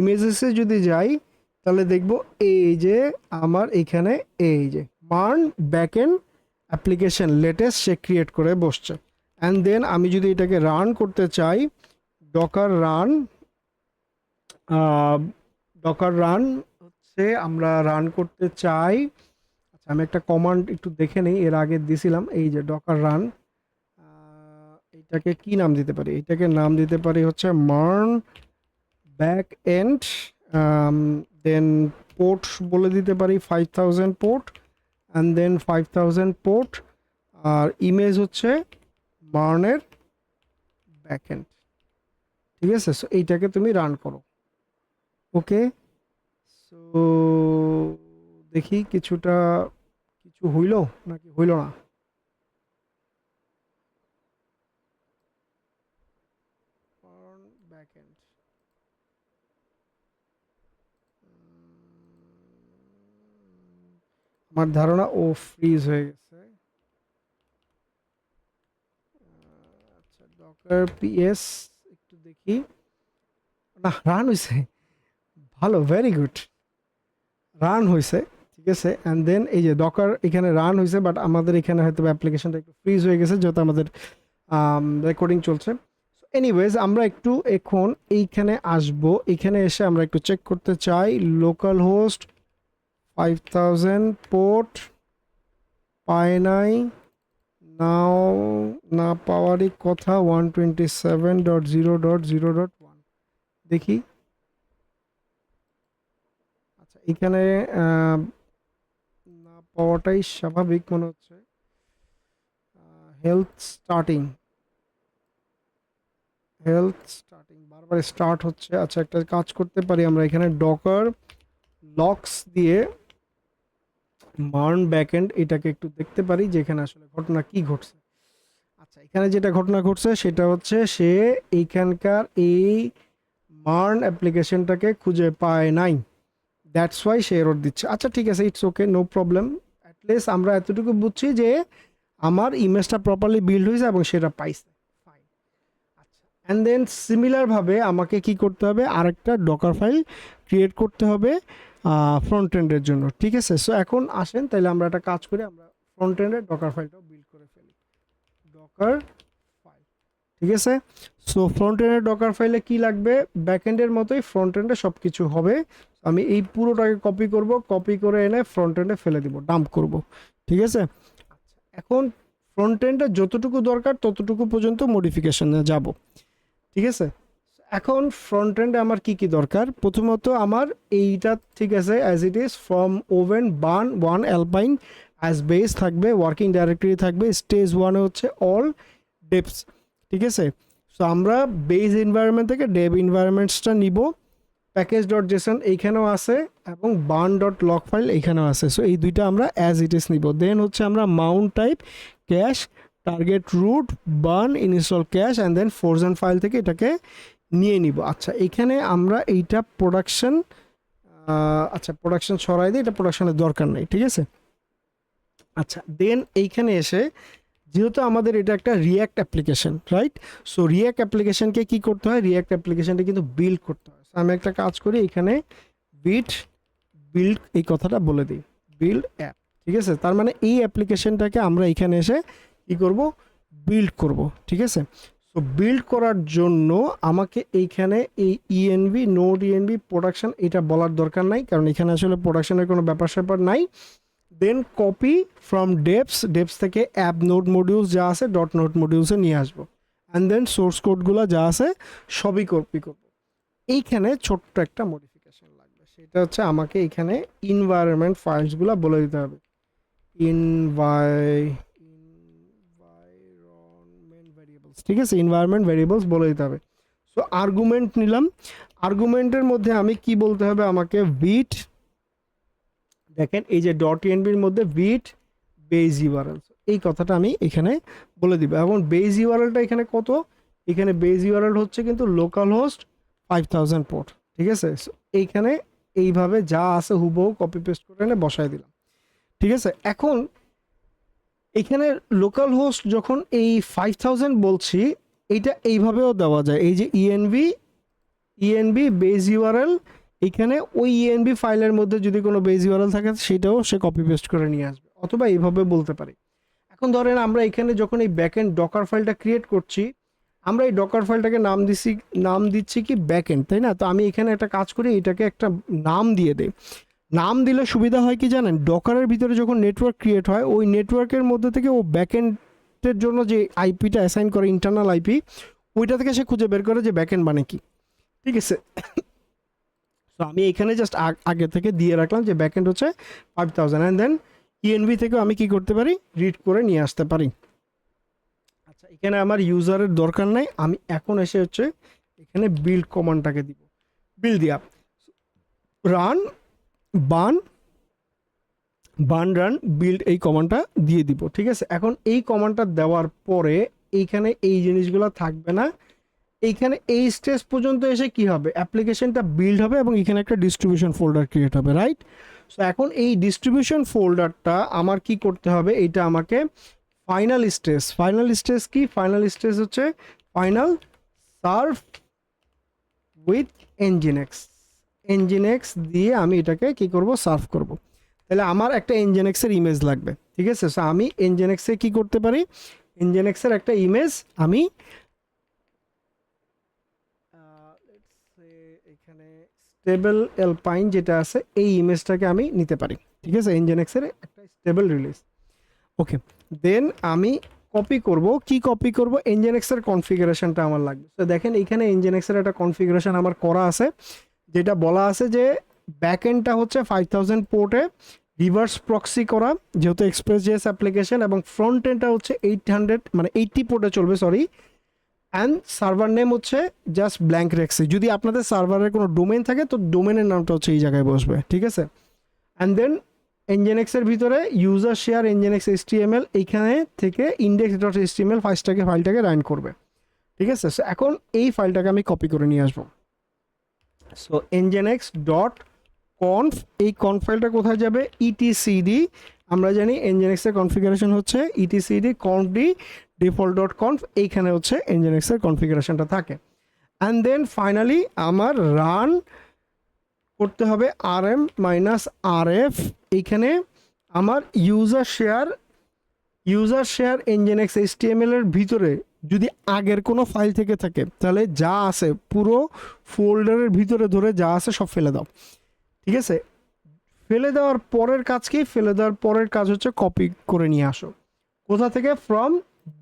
ইমেজেসে যদি যাই তাহলে দেখব এই যে আমার এখানে এই যে মার্ন ব্যাকএন্ড অ্যাপ্লিকেশন লেটেস্ট সে ক্রিয়েট করে বসছে। অ্যান্ড দেন আমি যদি এটাকে রান করতে চাই, ডকার রান হচ্ছে আমরা রান করতে চাই। আচ্ছা, আমি একটা কমান্ড একটু দেখে নেই, এর আগে দিছিলাম, এই যে ডকার রান, এইটাকে কি নাম দিতে পারি, এটাকে নাম দিতে পারি হচ্ছে MERN back, then port বলে দিতে পারি 5000 পোর্ট, অ্যান্ড দেন 5000 পোর্ট, আর ইমেজ হচ্ছে মার্নের ব্যাকএন্ড, ঠিক আছে। সো এইটাকে তুমি রান করো, ওকে। সো দেখি কিছু হইল নাকি হইল না। ব্যাকএন্ড আমার ধারণা ও ফ্রিজ হয়ে গেছে। আচ্ছা, ডকার পিএস একটু দেখি, না রান হয়েছে, ভালো, ভেরি গুড, রান হয়েছে, ঠিক আছে। অ্যান্ড দেন এই যে ডকার এখানে রান হয়েছে, বাট আমাদের এখানে হয়তো অ্যাপ্লিকেশনটা একটু ফ্রিজ হয়ে গেছে যেহেতু আমাদের রেকর্ডিং চলছে। এনিওয়েজ আমরা একটু এখন এইখানে আসব, এখানে এসে আমরা একটু চেক করতে চাই লোকাল হোস্ট 5000 পোর্ট পায় নাই, নাও না পাওয়ারই কথা 127.0.0.1 দেখি। আচ্ছা এখানে না পাওয়াটাই স্বাভাবিক মনে হচ্ছে। হেলথ স্টার্টিং বারবার স্টার্ট হচ্ছে। আচ্ছা একটা কাজ করতে পারি আমরা, এখানে ডকার লক্স দিয়ে মার্ন ব্যাকএন্ড এটাকে একটু দেখতে পারি যে এখানে আসলে ঘটনা কি ঘটছে। আচ্ছা এখানে যেটা ঘটনা ঘটছে সেটা হচ্ছে সে এইখানকার এই মার্ন অ্যাপ্লিকেশনটাকে খুঁজে পায় নাই, দ্যাটস ওয়াই সে এরর দিচ্ছে। আচ্ছা ঠিক আছে, it's okay, no problem. At least আমরা এতটুকু বুঝছি যে আমার ইমেজটা প্রপারলি বিল্ড হয়েছে এবং সেটা পাইছে, ফাইন। আচ্ছা অ্যান্ড দেন সিমিলারভাবে আমাকে কি করতে হবে, আরেকটা ডকার ফাইল ক্রিয়েট করতে হবে ফ্রন্ট এন্ডের জন্য, ঠিক আছে। সো এখন আসেন তাহলে আমরা একটা কাজ করি, আমরা ফ্রন্ট এন্ডের ডকার ফাইলটাও বিল্ড করে ফেলি, ডকার ফাইল, ঠিক আছে। সো ফ্রন্ট এন্ডের ডকার ফাইলে কি লাগবে, ব্যাক এন্ডের মতোই ফ্রন্ট এন্ডে সব কিছু হবে। আমি এই পুরোটাকে কপি করব, কপি করে এনে ফ্রন্ট এন্ডে ফেলে দিব, ডাম্প করব, ঠিক আছে। আচ্ছা এখন ফ্রন্ট এন্ডে যতটুকু দরকার ততটুকু পর্যন্ত মডিফিকেশনে যাব, ঠিক আছে। এখন ফ্রন্ট এন্ডে আমার কি কি দরকার, প্রথমত আমার এইটা ঠিক আছে as it is from oven burn 1 alpine as base থাকবে, ওয়ার্কিং ডাইরেক্টরি থাকবে, স্টেজ 1-এ হচ্ছে অল ডেপস, ঠিক আছে। সো আমরা বেস এনভায়রনমেন্ট থেকে ডেভ এনভায়রনমেন্টসটা নিব, প্যাকেজ ডট জেসন এইখানেও আছে এবং বার্ন ডট লগ ফাইল এইখানেও আছে। সো এই দুইটা আমরা অ্যাজ ইট ইজ নিব। দেন হচ্ছে আমরা mount type cache target root bun install cache and then frozen file থেকে এটাকে নিয়ে নিব। আচ্ছা এখানে আমরা এইটা প্রোডাকশন, আচ্ছা প্রোডাকশন ছড়াই দিই, এটা প্রোডাকশনের দরকার নেই, ঠিক আছে। আচ্ছা দেন এইখানে এসে যেহেতু আমাদের এটা একটা React application, right, so React অ্যাপ্লিকেশনকে কি করতে হয়, রিয়্যাক্ট অ্যাপ্লিকেশনটা কিন্তু বিল্ড করতে হয়। আমি একটা কাজ করি, এখানে বিল্ড এই কথাটা বলে দিই, বিল্ড অ্যাপ, ঠিক আছে। তার মানে এই অ্যাপ্লিকেশনটাকে আমরা এখানে এসে কি করব, বিল্ড করব, ঠিক আছে। সো বিল্ড করার জন্য আমাকে এইখানে এই ইএনভি নোড ইএনভি প্রোডাকশন এটা বলার দরকার নাই, কারণ এখানে আসলে প্রোডাকশনের কোনো ব্যাপার স্যাপার নাই। দেন কপি ফ্রম ডেপস থেকে অ্যাপ নোড মডিউলস যা আছে ডট নোড মডিউলসে নিয়ে আসবো, অ্যান্ড দেন সোর্স কোডগুলো যা আছে সবই কপি করবো। এইখানে ছোট্ট একটা মডিফিকেশন লাগবে, সেটা হচ্ছে আমাকে এখানে ইনভায়রনমেন্ট ফাইলসগুলো বলে দিতে হবে, ইনভায়রনমেন্ট ভ্যারিয়েবলস, ঠিক আছে, ইনভায়রনমেন্ট ভ্যারিয়েবলস বলে দিতে হবে। সো আর্গুমেন্ট নিলাম, আর্গুমেন্টের মধ্যে আমি কি বলতে হবে, আমাকে ভিট, দেখেন এই যে ডট এনবির মধ্যে ভিট বেজ ইউআরএল, এই কথাটা আমি এখানে বলে দিব। এবং বেজ ইউআরএলটা এখানে কত, এখানে বেজ ইউআরএল হচ্ছে কিন্তু লোকাল হোস্ট 5000 পোর্ট, ঠিক আছে। এইখানে এইভাবে যা আছে হুবহু কপি পেস্ট করে এনে বসায় দিলাম, ঠিক আছে। এখন এখানে লোকাল হোস্ট যখন এই 5000 বলছি, এইটা এইভাবেও দেওয়া যায়, এই যে ইএনবি বেজ ইউআরএল, এখানে ওই ইএনবি ফাইলের মধ্যে যদি কোনো বেজ ইউআরএল থাকে সেটাও সে কপি পেস্ট করে নিয়ে আসবে, অথবা এইভাবে বলতে পারি। এখন ধরেন আমরা এখানে যখন এই ব্যাকএন্ড ডকার ফাইলটা ক্রিয়েট করছি, আমরা এই ডকার ফাইলটাকে নাম দিচ্ছি কি ব্যাকএন্ড, তাই না। তো আমি এখানে একটা কাজ করি, এটাকে একটা নাম দিয়ে দেই। নাম দিলে সুবিধা হয় কি জানেন, ডকারের ভিতরে যখন নেটওয়ার্ক ক্রিয়েট হয় ওই নেটওয়ার্কের মধ্যে থেকে ও ব্যাকএন্ডের জন্য যে আইপিটা অ্যাসাইন করে ইন্টারনাল আইপি, ওইটা থেকে সে খুঁজে বের করে যে ব্যাকএন্ড মানে কি, ঠিক আছে। সো আমি এখানে জাস্ট আগে থেকে দিয়ে রাখলাম যে ব্যাকএন্ড হচ্ছে 5000, অ্যান্ড দেন ইএনভি থেকেও আমি কি করতে পারি, রিড করে নিয়ে আসতে পারি। আচ্ছা এখানে আমার ইউজারের দরকার নাই, আমি এখন এসে হচ্ছে এখানে বিল্ড কমান্ডটাকে দিব, বিল্ড দিয়া রান রান বিল্ড এই কমান্ডটা দিয়ে দিব, ঠিক আছে। এখন এই কমান্ডটা দেওয়ার পরে এইখানে এই জিনিসগুলো থাকবে না, এইখানে এই স্টেজ পর্যন্ত এসে কি হবে, অ্যাপ্লিকেশনটা বিল্ড হবে এবং এখানে একটা ডিস্ট্রিবিউশন ফোল্ডার ক্রিয়েট হবে, রাইট। সো এখন এই ডিস্ট্রিবিউশন ফোল্ডারটা আমার কি করতে হবে, এটা আমাকে ফাইনাল স্টেজ কি, ফাইনাল স্টেজ হচ্ছে ফাইনাল সার্ভ উইথ এনজিনেক্স দিয়ে আমি এটাকে কি করব, সার্ভ করব। তাহলে আমার একটা এনজিনেক্সের ইমেজ লাগবে, ঠিক আছে। সো আমি এনজিনেক্সে কি করতে পারি, এনজিনেক্সের একটা ইমেজ আমি স্টেবল এলপাইন যেটা আছে এই ইমেজটাকে আমি নিতে পারি, ঠিক আছে, এনজেনেক্সের একটা স্টেবল রিলিজ। ওকে, দেন আমি কপি করব, কি কপি করব, এনজেনেক্সের কনফিগারেশনটা আমার লাগবে। তো দেখেন এইখানে এনজেনেক্সের একটা কনফিগারেশন আমার করা আছে, যেটা বলা আছে যে ব্যাকএন্ডটা হচ্ছে 5000 পোর্টে রিভার্স প্রক্সি করা, যেহেতু এক্সপ্রেস জেএস অ্যাপ্লিকেশন, এবং ফ্রন্ট এন্ডটা হচ্ছে 800 মানে 80 পোর্টে চলবে, সরি। অ্যান্ড সার্ভার নেম হচ্ছে জাস্ট ব্ল্যাঙ্ক রেখছি, যদি আপনাদের সার্ভারের কোনো ডোমেন থাকে তো ডোমেনের নামটা হচ্ছে এই জায়গায় বসবে, ঠিক আছে। অ্যান্ড দেন এনজেনেক্সের ভিতরে ইউজার শেয়ার এনজেনেক্স এইচটিএমএল, এইখানে থেকে ইন্ডেক্স ডট এইচটিএমএল ফাইলটাকে রান করবে, ঠিক আছে। সো এখন এই ফাইলটাকে আমি কপি করে নিয়ে আসবো। সো nginx ডট কনফ, এই কনফ ফাইলটা কোথায় যাবে, ইটিসিডি, আমরা জানি nginx এর কনফিগারেশন হচ্ছে ইটিসিডি confd default ডট কনফ, এইখানে হচ্ছে nginx এর কনফিগারেশনটা থাকে। অ্যান্ড দেন ফাইনালি আমার রান করতে হবে rm rf, এইখানে আমার ইউজার শেয়ার nginx html এর ভিতরে যদি আগের কোনো ফাইল থেকে থাকে তাহলে যা আছে পুরো ফোল্ডারের ভিতরে ধরে যা আছে সব ফেলে দাও, ঠিক আছে। ফেলে দেওয়ার পরের কাজ কি, ফেলে দেওয়ার পরের কাজ হচ্ছে কপি করে নিয়ে আসো, কোথা থেকে, ফ্রম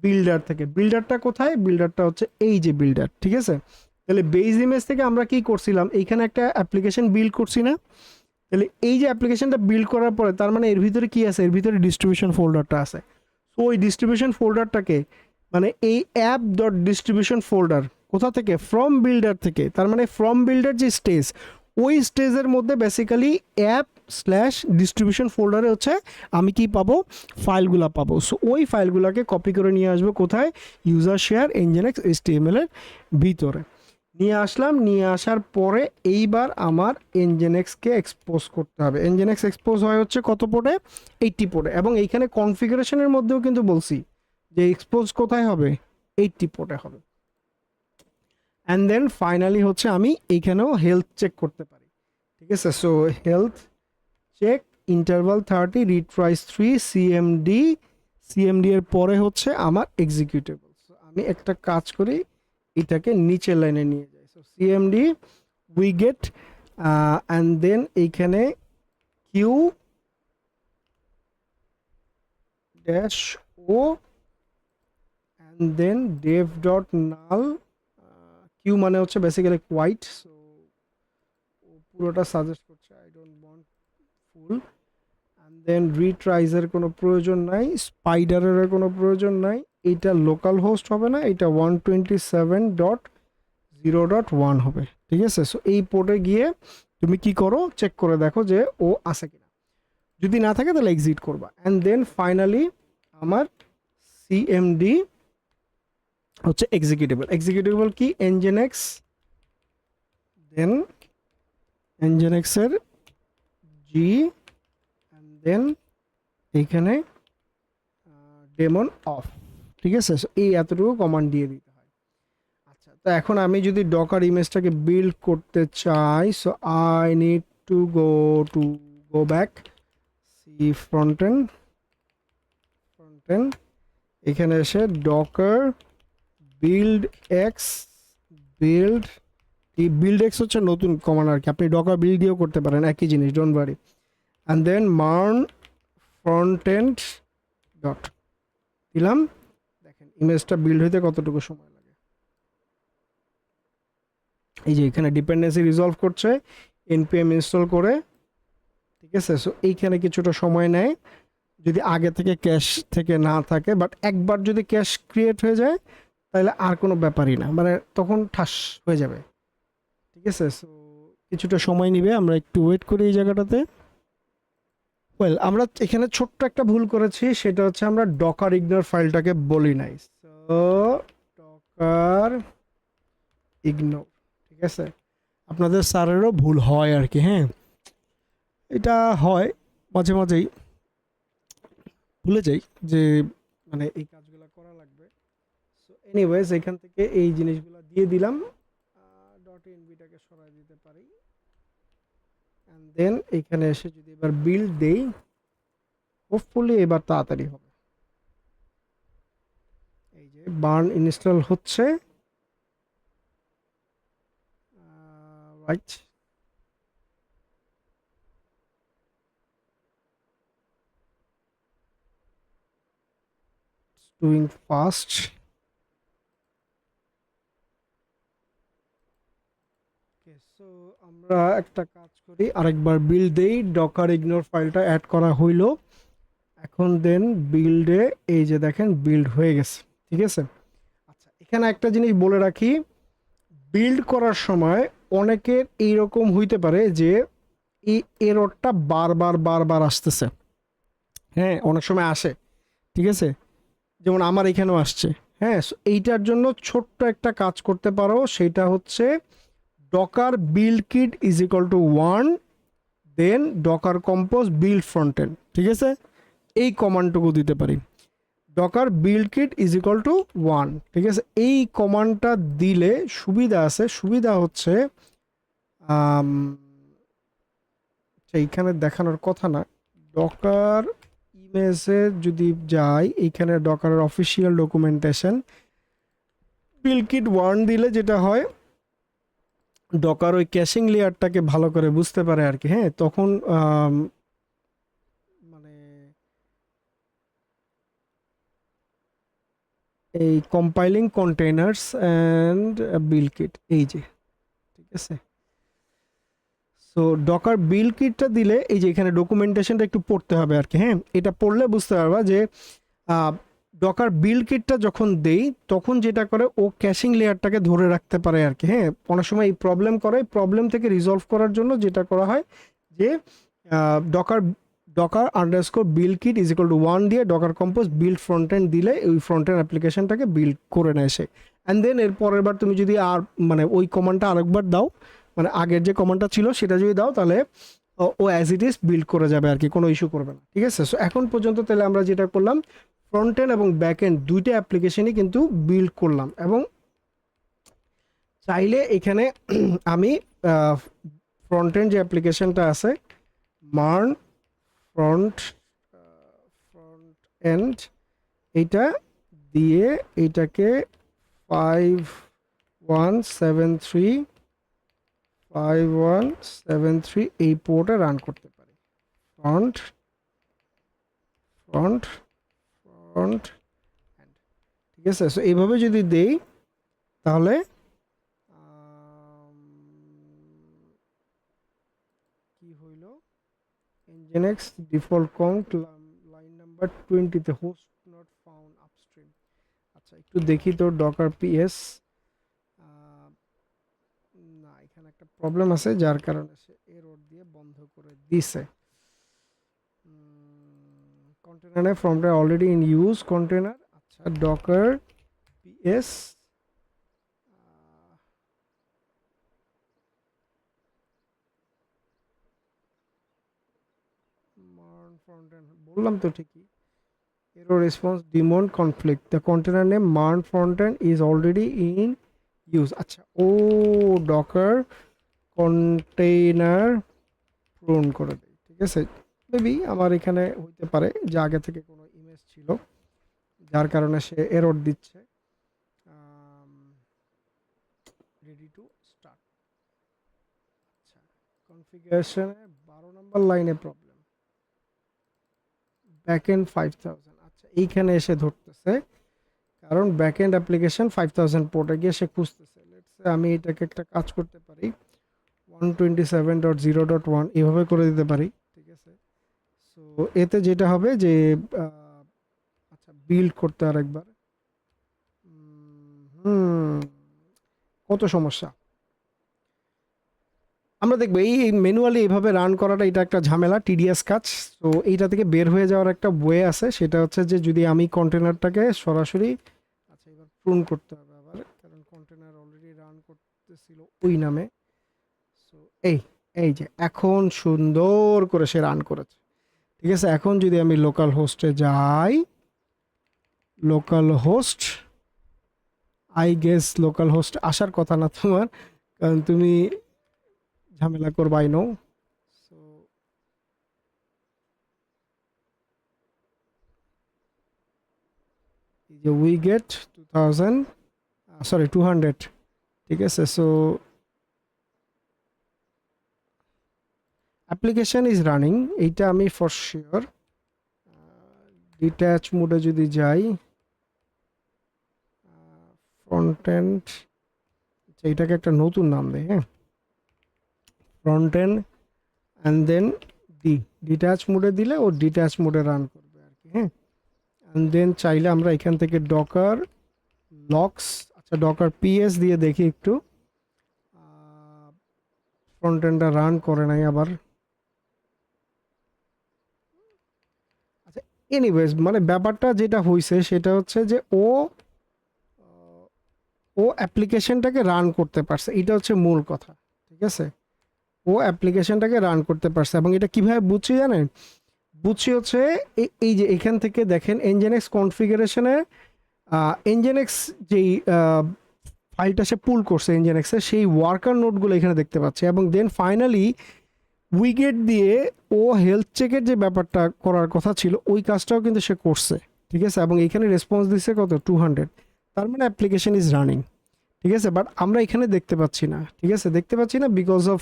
বিল্ডার থেকে। বিল্ডারটা কোথায়, বিল্ডারটা হচ্ছে এই যে বিল্ডার, ঠিক আছে। তাহলে বেস ইমেজ থেকে আমরা কি করছিলাম, এইখানে একটা অ্যাপ্লিকেশন বিল্ড করছি না, তাহলে এই যে অ্যাপ্লিকেশনটা বিল্ড করার পরে তার মানে এর ভিতরে কি আছে, এর ভিতরে ডিস্ট্রিবিউশন ফোল্ডারটা আছে। সো ওই ডিস্ট্রিবিউশন ফোল্ডারটাকে, মানে এই অ্যাপ ডট ডিস্ট্রিবিউশন ফোল্ডার কোথা থেকে, ফ্রম বিল্ডার থেকে, তার মানে ফ্রম বিল্ডার যে স্টেজ, ওই স্টেজের মধ্যে বেসিক্যালি অ্যাপ স্ল্যাশ ডিস্ট্রিবিউশন ফোল্ডারে হচ্ছে আমি কি পাবো, ফাইলগুলো পাবো। সো ওই ফাইলগুলোকে কপি করে নিয়ে আসবো কোথায়, ইউজার শেয়ার nginx html এর ভিতরে নিয়ে আসলাম। নিয়ে আসার পরে এইবার আমার nginx-কে এক্সপোজ করতে হবে। nginx এক্সপোজ হয় হচ্ছে কত পোর্টে, 80 পোর্টে, এবং এইখানে কনফিগারেশনের মধ্যেও কিন্তু বলছি যে এক্সপোজ কোথায় হবে, 80 পোর্টে হবে। অ্যান্ড দেন ফাইনালি হচ্ছে আমি এইখানেও হেলথ চেক করতে পারি, ঠিক আছে। So health check interval 30 retries 3 CMD এর পরে হচ্ছে আমার এক্সিকিউটেবল। সো আমি একটা কাজ করি, এটাকে নিচের লাইনে নিয়ে যাই। So CMD we get, and then এইখানে Q dash O, and then dev dot null, Q মানে হচ্ছে বেসিক্যালি হোয়াইট, সো পুরোটা সাজেস্ট করছে, I don't want full. And then রিট্রাইজের কোনো প্রয়োজন নাই, স্পাইডারের কোনো প্রয়োজন নাই, এইটা লোকাল হোস্ট হবে না, এটা 127.0.1 হবে, ঠিক আছে। সো এই পোর্টে গিয়ে তুমি কি করো, চেক করে দেখো যে ও আছে কিনা, যদি না থাকে তাহলে এক্সিট করবা। অ্যান্ড দেন ফাইনালি আমার সিএমডি হচ্ছে এক্সিকিউটেবল কি, nginx, দেন nginx এর জি, অ্যান্ড দেন এইখানে ডেমন অফ, ঠিক আছে। এই এতটুকু কমান্ড দিয়ে দিতে হয়। আচ্ছা, তো এখন আমি যদি ডকার ইমেজটাকে বিল্ড করতে চাই, so I need to go back, see frontend, এখানে এসে Docker build X, build X হচ্ছে নতুন কমান্ড আর কি, আপনি ডকার বিল্ড দিয়েও করতে পারেন, একই জিনিস, don't worry. And then MERN frontend dot দিলাম। দেখেন ইমেজটা বিল্ড হইতে কতটুকু সময় লাগে, এই যে এখানে ডিপেন্ডেন্সি রিজলভ করছে npm ইনস্টল করে, ঠিক আছে। সো এইখানে কিছুটা সময় নেয় যদি আগে থেকে ক্যাশ থেকে না থাকে, বাট একবার যদি ক্যাশ ক্রিয়েট হয়ে যায় তাহলে আর কোনো ব্যাপারই না, মানে তখন ঠাস হয়ে যাবে, ঠিক আছে। সো কিছুটা সময় নিবে, আমরা একটু ওয়েট করি এই জায়গাটাতে। ওয়েল, আমরা এখানে ছোট্ট একটা ভুল করেছি, সেটা হচ্ছে আমরা ডকার ইগনোর ফাইলটাকে বলি নাই। সো ডকার ইগনোর, ঠিক আছে, আপনাদের স্যারেরও ভুল হয় আর কি, হ্যাঁ, এটা হয় মাঝে মাঝেই, ভুলে যাই যে মানে এই কাজগুলো করা লাগবে। সো এনিওয়েজ এখান থেকে এই জিনিসগুলো দিয়ে দিলাম, ডট এনভিটাকে সরাই দিতে পারি। অ্যান্ড দেন এইখানে এসে যদি এবার বিল্ড দেই, হোপফুলি এবার তাড়াতাড়ি হবে। এই যে বার্ন ইনস্টল হচ্ছে, রাইট, ডুইং ফাস্ট। সো আমরা একটা কাজ করি, আরেকবার বিল্ড দেই, ডকার ইগনোর ফাইলটা অ্যাড করা হইলো। এখন দেন বিল্ডে এই যে দেখেন বিল্ড হয়ে গেছে, ঠিক আছে। আচ্ছা, এখানে একটা জিনিস বলে রাখি, বিল্ড করার সময় অনেকের এইরকম হইতে পারে যে এই এররটা বারবার বারবার আসতেছে। হ্যাঁ, অনেক সময় আসে, ঠিক আছে, যেমন আমার এখানেও আসছে। হ্যাঁ, এইটার জন্য ছোট্ট একটা কাজ করতে পারো, সেটা হচ্ছে docker build kit is equal to 1, then docker compose build front end, ঠিক আছে। এই কমান্ডটুকু দিতে পারি, docker build kit is equal to 1, ঠিক আছে। এই কমান্ডটা দিলে সুবিধা আছে, সুবিধা হচ্ছে এইখানে দেখানোর কথা না, ডকার ইমেজে যদি যাই, এইখানে ডকারের অফিসিয়াল ডকুমেন্টেশন বিল্ড কিট 1 দিলে যেটা হয়, ডকার ওই ক্যাশিং লেয়ারটাকে ভালো করে বুঝতে পারে আর কি। হ্যাঁ, তখন মানে এই compiling containers and build kit, এই যে, ঠিক আছে। সো ডকার বিল্ড কিটটা দিলে এই যে এখানে ডকুমেন্টেশনটা একটু পড়তে হবে আর কি। হ্যাঁ, এটা পড়লে বুঝতে পারবা যে ডকার বিল্ড কিটটা যখন দেই তখন যেটা করে ও ক্যাশিং লেয়ারটাকে ধরে রাখতে পারে আর কি। হ্যাঁ, অনেক সময় এই প্রবলেম করে, প্রবলেম থেকে রিজলভ করার জন্য যেটা করা হয় যে Docker Docker underscore build kit is equal to 1 দিয়ে Docker compose build front and দিলে ওই ফ্রন্ট এন্ড অ্যাপ্লিকেশনটাকে বিল্ড করে নেয় সে। অ্যান্ড দেন এর পরের বার তুমি যদি আর মানে ওই কমান্ডটা আরেকবার দাও, মানে আগের যে কমান্ডটা ছিল সেটা যদি দাও, তাহলে ও অ্যাজ ইট ইজ বিল্ড করে যাবে আর কি, কোনো ইস্যু করবে না, ঠিক আছে। সো এখন পর্যন্ত তাহলে আমরা যেটা করলাম, ফ্রন্ট এন্ড এবং ব্যাক এন্ড দুইটা অ্যাপ্লিকেশনই কিন্তু বিল্ড করলাম। এবং চাইলে এখানে আমি ফ্রন্ট এন্ড যে অ্যাপ্লিকেশনটা আছে, মার্ন ফ্রন্ট ফ্রন্ট এন্ড, এইটা দিয়ে এইটাকে 5173 এই পোর্টে রান করতে পারি, ফ্রন্ট ফ্রন্ট ফ্রন্ট এন্ড, ঠিক আছে। সো এইভাবে যদি দেই তাহলে কি হইল, nginx default count line number 20 তে হোস্ট নট ফাউন্ড আপস্ট্রিম। আচ্ছা, একটু দেখি তো ডকার পিএস, না এখানে একটা প্রবলেম আছে যার কারণে সে এরর দিয়ে বন্ধ করে দিছে। কন্টেনারে ফ্রমটা অলরেডি ইন ইউজ কন্টেনার। আচ্ছা, ডকার পিএস মার্ন ফ্রন্ট এন্ড, বললাম তো ঠিকই, error response daemon conflict, the container name marn frontend is already in use। আচ্ছা, ও ডকার কন্টেইনার পূরণ করে দেয়, ঠিক আছে। মেবি আমার এখানে হইতে পারে যে আগে থেকে কোনো ইমেজ ছিল যার কারণে সে এরর দিচ্ছে। Ready to start. আচ্ছা, কনফিগারেশনে 12 নম্বর লাইনে প্রবলেম, ব্যাকএন্ড 5000। আচ্ছা, এইখানে এসে ধরতেছে কারণ ব্যাকএন্ড অ্যাপ্লিকেশন 5000 পোর্টে গিয়ে সে খুঁজতেছে। লেটস সে আমি এটাকে একটা কাজ করতে পারি, 127.0.1 এভাবে করে দিতে পারি, ঠিক আছে। সো এতে যেটা হবে যে আচ্ছা, বিল্ড করতে আরেকবার, কত সমস্যা আমরা দেখবো। এই ম্যানুয়ালি এইভাবে রান করাটা এটা একটা ঝামেলা, টিডিএস কাজ। তো এইটা থেকে বের হয়ে যাওয়ার একটা ওয়ে আছে, সেটা হচ্ছে যে যদি আমি কন্টেনারটাকে সরাসরি, আচ্ছা এবার প্রুন করতে হবে আবার, কারণ কন্টেনার অলরেডি রান করতেছিল ওই নামে। সো এই এই যে এখন সুন্দর করে সে রান করেছে, ঠিক আছে। এখন যদি আমি লোকাল হোস্টে যাই, local host, I guess local host আসার কথা না তোমার, কারণ তুমি ঝামেলা করবাই নো। সো এই যে উই গেট 2000, সরি 200, ঠিক আছে। সো অ্যাপ্লিকেশন ইজ রানিং, এইটা আমি ফর শিওর। ডিট্যাচ মোডে যদি যাই, ফ্রন্ট এন্ড, এইটাকে একটা নতুন নাম দেয়, হ্যাঁ, front end and then detach মোডে দিলে ও ডিট্যাচ মোডে রান করবে আর কি, হ্যাঁ। অ্যান্ড দেন চাইলে আমরা এখান থেকে ডকার লক্স, আচ্ছা ডকার পিএস দিয়ে দেখি একটু, ফ্রন্ট এন্ডটা রান করে নাই আবার। আচ্ছা এনিওয়েজ, মানে ব্যাপারটা যেটা হয়েছে সেটা হচ্ছে যে ও অ্যাপ্লিকেশনটাকে রান করতে পারছে, এটা হচ্ছে মূল কথা, ঠিক আছে। ও অ্যাপ্লিকেশনটাকে রান করতে পারছে, এবং এটা কিভাবে বুঝছি জানেন? বুঝছি হচ্ছে এই যে এখান থেকে দেখেন এনজিএনএক্স কনফিগারেশনে এনজিএনএক্স যেই ফাইলটা সে পুল করছে এনজিএনএক্সে, সেই ওয়ার্কার নোটগুলো এখানে দেখতে পাচ্ছে, এবং দেন ফাইনালি উইগেট দিয়ে ও হেলথ চেকের যে ব্যাপারটা করার কথা ছিল ওই কাজটাও কিন্তু সে করছে, ঠিক আছে। এবং এখানে রেসপন্স দিচ্ছে কত, 200, তার মানে অ্যাপ্লিকেশন ইজ রানিং, ঠিক আছে। বাট আমরা এখানে দেখতে পাচ্ছি না, ঠিক আছে, দেখতে পাচ্ছি না বিকজ অফ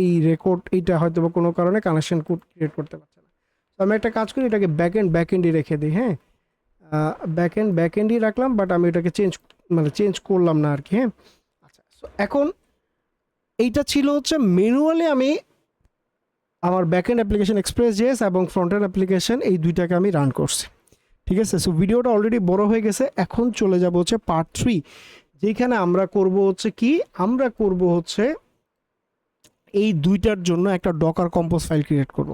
এই রেকর্ড, এইটা হয়তো বা কোনো কারণে কানেকশন ক্রিয়েট করতে পারছে না। তো আমি একটা কাজ করি, এটাকে ব্যাকএন্ডই রেখে দিই, হ্যাঁ, ব্যাকএন্ডই রাখলাম, বাট আমি এটাকে চেঞ্জ করলাম না আর কি, হ্যাঁ। আচ্ছা, সো এখন এইটা ছিল হচ্ছে ম্যানুয়ালি আমি আমার ব্যাকএন্ড অ্যাপ্লিকেশন এক্সপ্রেস.js এবং ফ্রন্টেন্ড অ্যাপ্লিকেশন এই দুইটাকে আমি রান করছি, ঠিক আছে। সো ভিডিওটা অলরেডি বড় হয়ে গেছে, এখন চলে যাব হচ্ছে পার্ট 3, যেখানে আমরা করব হচ্ছে কি, আমরা করব হচ্ছে এই দুইটার জন্য একটা ডকার কম্পোজ ফাইল ক্রিয়েট করব।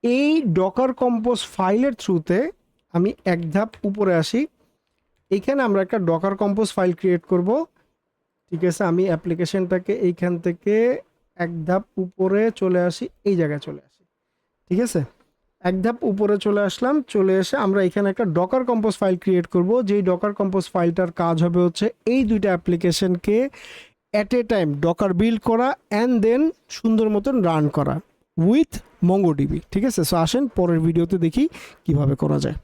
এই ডকার কম্পোজ ফাইলের থ্রুতে আমি এক ধাপ উপরে আসি, এইখানে আমরা একটা ডকার কম্পোজ ফাইল ক্রিয়েট করব, ঠিক আছে। আমি অ্যাপ্লিকেশনটাকে এইখান থেকে এক ধাপ উপরে চলে আসি, এই জায়গায় চলে আসি, ঠিক আছে। এক ধাপ উপরে চলে আসলাম, চলে এসে আমরা এখানে একটা ডকার কম্পোজ ফাইল ক্রিয়েট করব, যেই ডকার কম্পোজ ফাইলটার কাজ হবে হচ্ছে এই দুইটা অ্যাপ্লিকেশনকে at a time Docker build করা অ্যান্ড দেন সুন্দর মতন রান করা উইথ মঙ্গোডিবি, ঠিক আছে। সো আসেন পরের ভিডিওতে দেখি কিভাবে করা যায়।